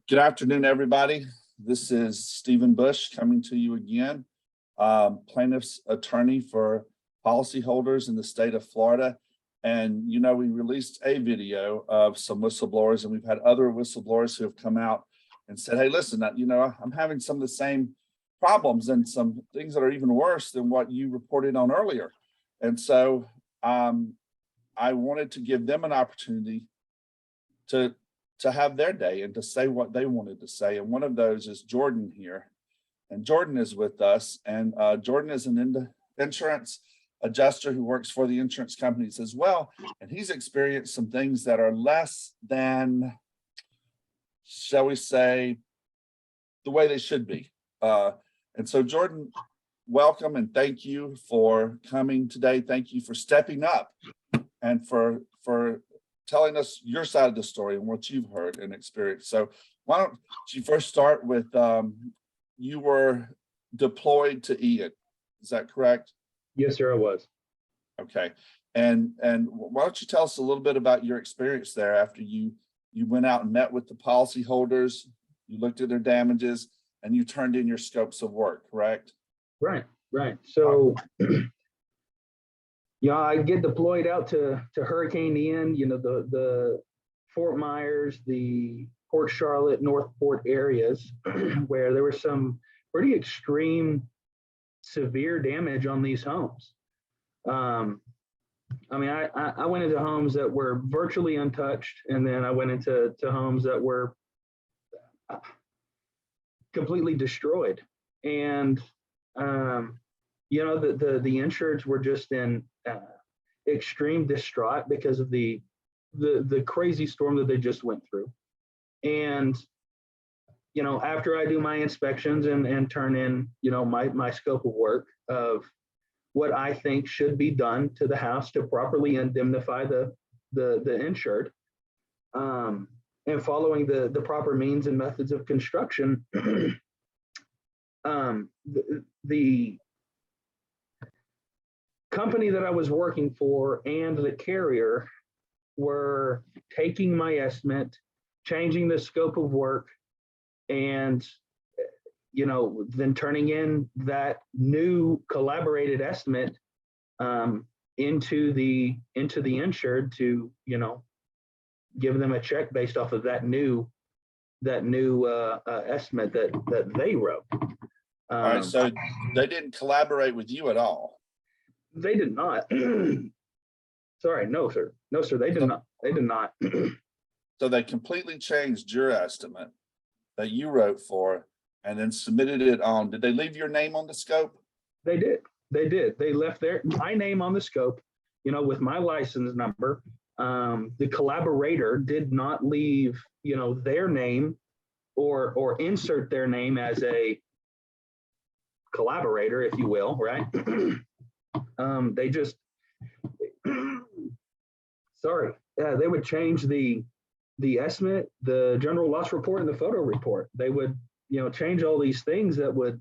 Good afternoon, everybody. This is Stephen Bush coming to you again, plaintiff's attorney for policyholders in the state of Florida. And, you know, we released a video of some whistleblowers, and we've had other whistleblowers who have come out and said, hey, listen, you know, I'm having some of the same problems and some things that are even worse than what you reported on earlier. And so I wanted to give them an opportunity to have their day and to say what they wanted to say. And one of those is Jordan here. And Jordan is with us. And Jordan is an insurance adjuster who works for the insurance companies as well. And he's experienced some things that are less than, shall we say, the way they should be. And so Jordan, welcome and thank you for coming today. Thank you for stepping up and for telling us your side of the story and what you've heard and experienced. So why don't you first start with, you were deployed to Ian, is that correct? Yes, sir, I was. Okay, and why don't you tell us a little bit about your experience there after you went out and met with the policyholders, you looked at their damages, and you turned in your scopes of work, correct? Right. So, yeah, I get deployed out to Hurricane Ian, you know, the Fort Myers, the Port Charlotte, Northport areas where there was some pretty extreme, severe damage on these homes. I mean, I went into homes that were virtually untouched, and then I went into homes that were completely destroyed. And you know, the insureds were just in extreme distraught because of the crazy storm that they just went through. And you know, after I do my inspections and turn in, you know, my scope of work of what I think should be done to the house to properly indemnify the insured, and following the proper means and methods of construction, the company that I was working for and the carrier were taking my estimate, changing the scope of work, and you know, then turning in that new collaborated estimate into the insured to, you know, give them a check based off of that new estimate that they wrote. All right, so they didn't collaborate with you at all? They did not. Sorry, no, sir. No, sir, they did not. They did not. So they completely changed your estimate that you wrote for and then submitted it on. Did they leave your name on the scope? They did. They left my name on the scope, you know, with my license number. The collaborator did not leave, you know, their name or insert their name as a collaborator, if you will, right? They just, sorry, they would change the estimate, the general loss report, and the photo report. They would, you know, change all these things that would,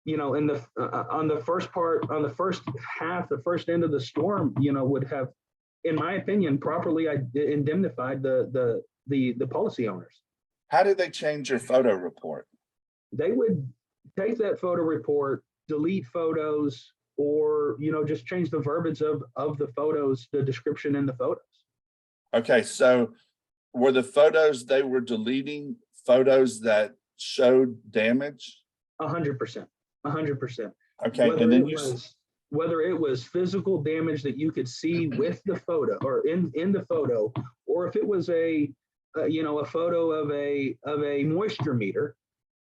you know, in the on the first half, the first end of the storm, you know, would have, in my opinion, properly indemnified the policy owners. How did they change your photo report? They would take that photo report, delete photos, or, you know, just change the verbiage of the photos, the description in the photos. Okay, so were the photos they were deleting photos that showed damage? 100%. 100%. Okay, and then whether it was physical damage that you could see with the photo or in the photo, or if it was a photo of a moisture meter,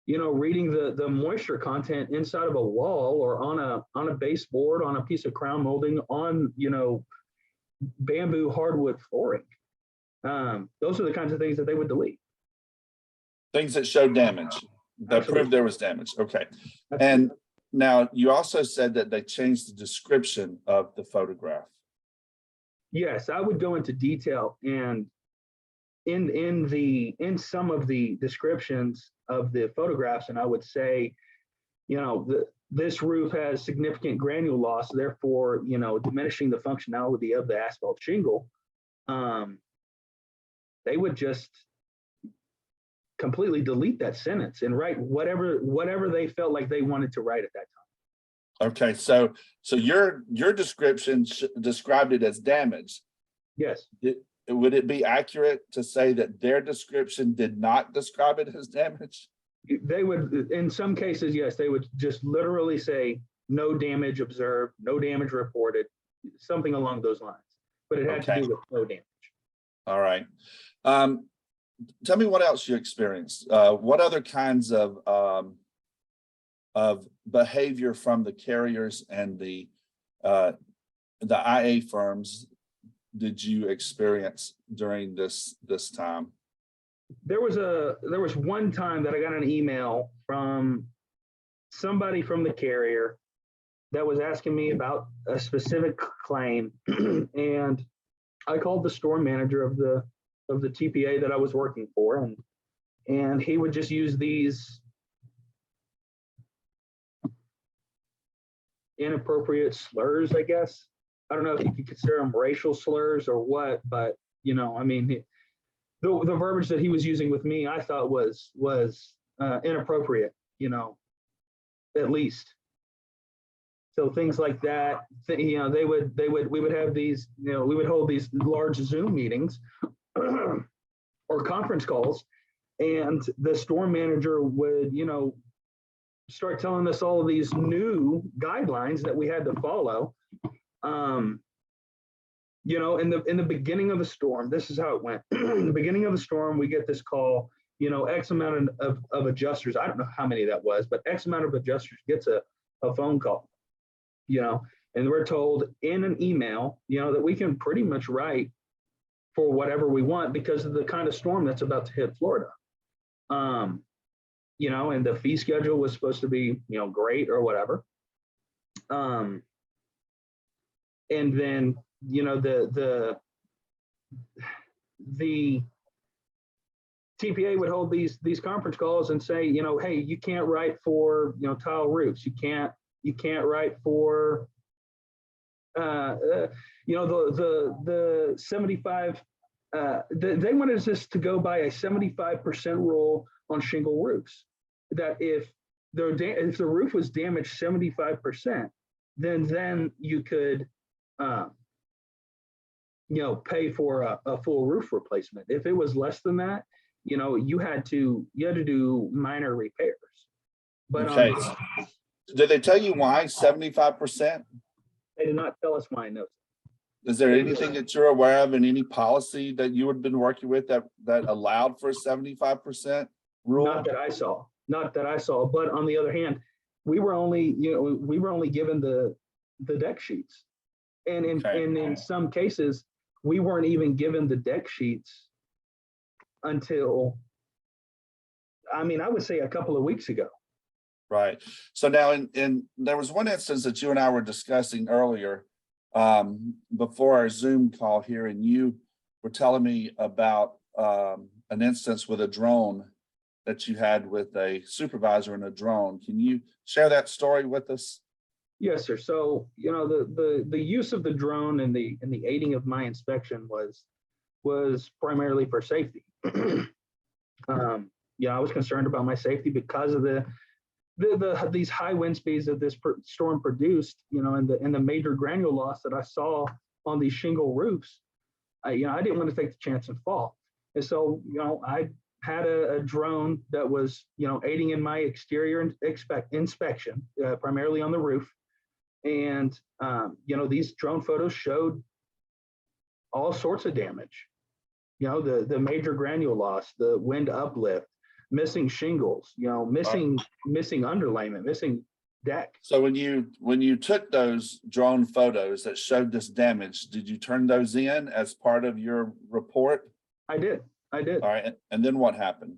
you know, reading the moisture content inside of a wall or on a baseboard, on a piece of crown molding, on, you know, bamboo hardwood flooring. Those are the kinds of things that they would delete. Things that showed damage, that proved there was damage. Okay. Absolutely. And now you also said that they changed the description of the photograph. Yes, I would go into detail, and in some of the descriptions of the photographs, and I would say, you know, this roof has significant granule loss, therefore, you know, diminishing the functionality of the asphalt shingle. They would just completely delete that sentence and write whatever they felt like they wanted to write at that time. Okay, so your description described it as damage. Yes. Would it be accurate to say that their description did not describe it as damage? They would, in some cases, yes, they would just literally say no damage observed, no damage reported, something along those lines. But it had to do with no damage. All right. Tell me what else you experienced. What other kinds of behavior from the carriers and the IA firms did you experience during this time? There was one time that I got an email from somebody from the carrier that was asking me about a specific claim, and I called the store manager of the TPA that I was working for, and he would just use these inappropriate slurs, I guess. I don't know if you could consider them racial slurs or what, but I mean, the verbiage that he was using with me, I thought was inappropriate, at least. So things like that, we would have these, we would hold these large Zoom meetings or conference calls, and the store manager would, start telling us all of these new guidelines that we had to follow. In the beginning of the storm, this is how it went. In the beginning of the storm, we get this call, X amount of adjusters. I don't know how many that was, but X amount of adjusters gets a phone call, and we're told in an email, that we can pretty much write for whatever we want because of the kind of storm that's about to hit Florida. And the fee schedule was supposed to be, great or whatever. And then, the TPA would hold these conference calls and say, hey, you can't write for, tile roofs. You can't write for, the 75, they wanted us to go by a 75% rule on shingle roofs, that if the roof was damaged 75%, then you could, pay for a full roof replacement. If it was less than that, you had to do minor repairs. But okay. Did they tell you why 75%? They did not tell us why. No. Is there anything that you're aware of in any policy that you had been working with that allowed for a 75% rule? Not that I saw. But on the other hand, we were only given the deck sheets, and in some cases, we weren't even given the deck sheets until, I would say a couple of weeks ago. Right. So now, in there was one instance that you and I were discussing earlier before our Zoom call here, and you were telling me about an instance with a drone that you had with a supervisor in a drone. Can you share that story with us? Yes, sir. So, the use of the drone and the aiding of my inspection was primarily for safety. I was concerned about my safety because of these high wind speeds that this storm produced, and the major granule loss that I saw on these shingle roofs. I didn't want to take the chance and fall. And so, I had a drone that was, aiding in my exterior inspection, primarily on the roof. And, these drone photos showed all sorts of damage, the major granule loss, the wind uplift, missing shingles, missing underlayment, missing deck. So when you took those drone photos that showed this damage, did you turn those in as part of your report? I did. All right. And then what happened?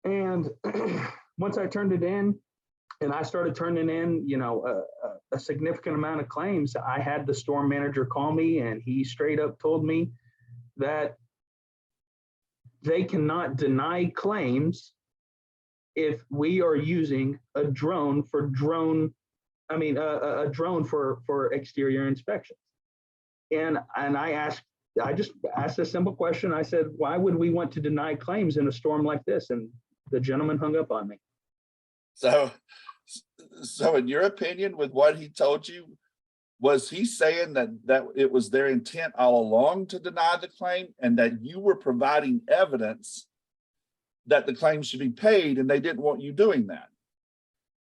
And once I turned it in and I started turning in, a significant amount of claims, I had the storm manager call me, and he straight up told me that they cannot deny claims if we are using a drone for exterior inspections. And I asked I just asked a simple question. I said, why would we want to deny claims in a storm like this? And the gentleman hung up on me. So, so in your opinion, with what he told you, was he saying that it was their intent all along to deny the claim and that you were providing evidence that the claim should be paid and they didn't want you doing that?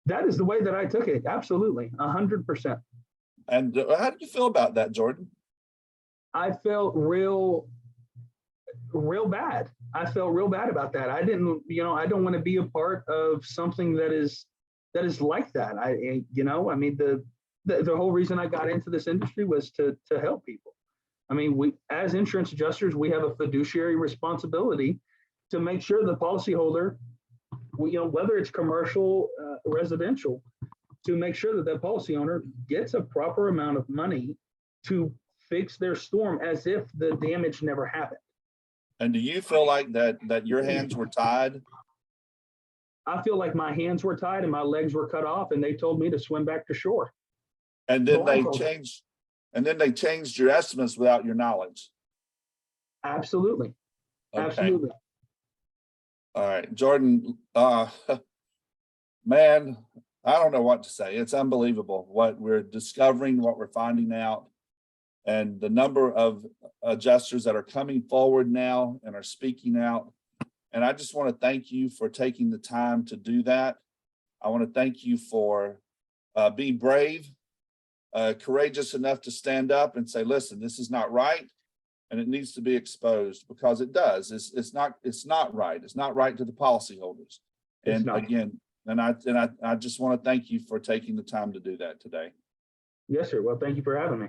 That is the way that I took it. Absolutely. 100%. And how did you feel about that, Jordan? I felt real bad. I felt real bad about that. I didn't, I don't want to be a part of something that is like that. I mean, the whole reason I got into this industry was to help people. I mean, we, as insurance adjusters, we have a fiduciary responsibility to make sure the policyholder, whether it's commercial, residential, to make sure that that policy owner gets a proper amount of money to fix their storm as if the damage never happened. And do you feel like that your hands were tied? I feel like my hands were tied and my legs were cut off, and they told me to swim back to shore. And then they changed your estimates without your knowledge. Absolutely. Okay. Absolutely. All right, Jordan, man, I don't know what to say. It's unbelievable what we're discovering, what we're finding out, and the number of adjusters that are coming forward now and are speaking out. And I just want to thank you for taking the time to do that. I want to thank you for being brave, courageous enough to stand up and say, listen, this is not right. And it needs to be exposed, because it does. It's not right. It's not right to the policyholders. And again, I just want to thank you for taking the time to do that today. Yes, sir. Well, thank you for having me.